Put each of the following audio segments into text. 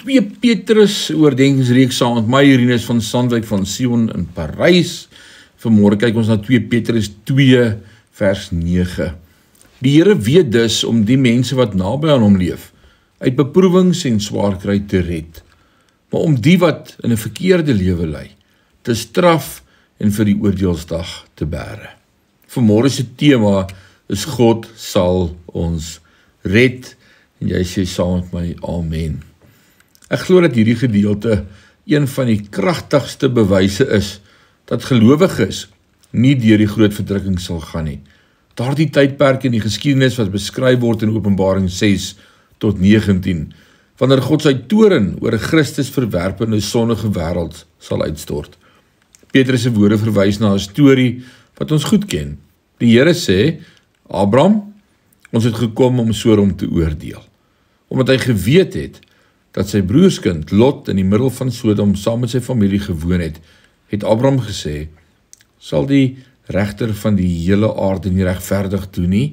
2 Petrus oordenkingsreeks saam met my, Irinus van Sandwyk van Sion in Parys. Vanmôre kyk ons na 2 Petrus 2 vers 9. Die Here weet dus om die mense wat naby aan hom leef, uit beproewings en swaar kry te red, maar om die wat in 'n verkeerde lewe lei, te straf en vir die oordeelsdag te bære. Vanmôre se tema is God sal ons red, en jy sê saam met my, amen. Ek glo dat hierdie gedeelte een van die kragtigste bewyse is dat gelowiges nie deur die groot verdrukking sal gaan nie. Daardie tydperk in die geskiedenis wat beskryf word in Openbaring 6 tot 19, wanneer God sy toorn oor 'n Christus verwerpende sondige wêreld sal uitstort. Petrus se woorde verwys na 'n storie wat ons goed ken. Die Here sê, Abraham, ons het gekom om Sodom te oordeel. Omdat hy geweet het dat sy broerskind Lot in die middel van Sodom saam met sy familie gewoon het, het Abraham gesê, sal die regter van die hele aarde nie regverdig doen nie?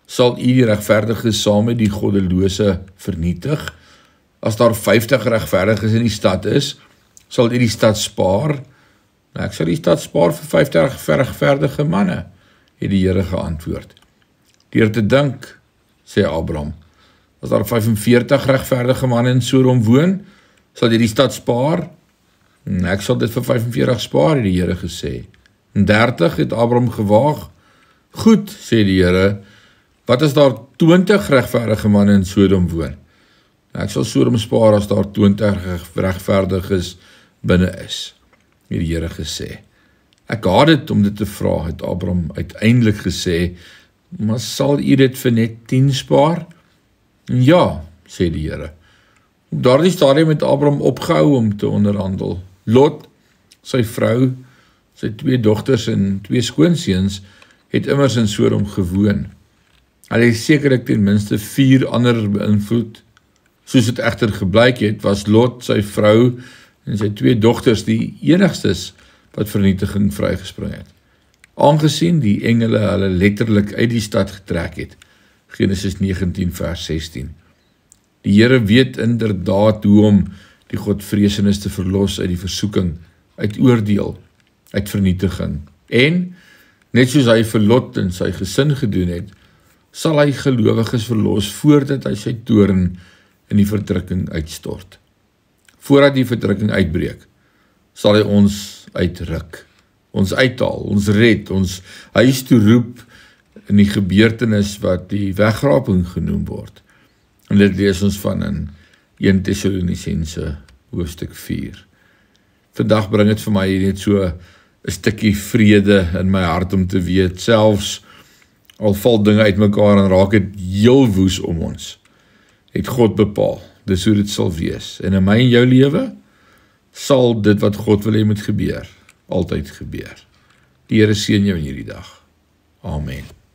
Sal u die regverdiges saam met die goddelose vernietig? As daar 50 regverdiges in die stad is, sal u die stad spaar? Nou, ek sal die stad spaar vir 50 regverdige manne, het die Here geantwoord. Deur te dink, sê Abraham, as daar 45 regverdige manne in Sodom woon, sal jy die stad spaar? Ek sal dit vir 45 spaar, het die Here gesê. En 30 het Abraham gewaag. Goed, sê die Here, wat as daar 20 regverdige manne in Sodom woon? Ek sal Sodom spaar as daar 20 regverdiges binne is, het die Here gesê. Ek haat dit om dit te vra, het Abraham uiteindelik gesê, maar sal u dit vir net 10 spaar? Ja, sê die Here. Op daardie stadium het Abraham opgehou om te onderhandel. Lot, sy vrou, sy 2 dogters en 2 skoonseuns het immers in Sodom gewoon. Hulle het sekerlik ten minste 4 ander beïnvloed. Soos dit egter geblyk het, was Lot, sy vrou en sy 2 dogters die enigstes wat vernietiging vrygespring het. Aangesien die engele hulle letterlik uit die stad getrek het. Genesis 19 vers 16. Die Here weet inderdaad hoe om die godvreesenes te verlos uit die versoeking, uit oordeel, uit vernietiging. En, net soos hy vir Lot en sy gesin gedoen het, sal hy gelowiges verlos voordat hy sy toorn in die verdrukking uitstort. Voordat die verdrukking uitbreek, sal hy ons uitruk, ons uithaal, ons red, ons huis toe roep in die gebeurtenis wat die wegraping genoem word. En dit lees ons van in 1 Tessalonisense hoofstuk 4. Vandag bring dit vir my net so 'n stukkie vrede in my hart om te weet, selfs al val dinge uitmekaar en raak dit heel woes om ons, het God bepaal, dis hoe dit sal wees. En in my en jou lewe, sal dit wat God wil hê moet gebeur, altyd gebeur. Die Here seën jou in hierdie dag. Amen.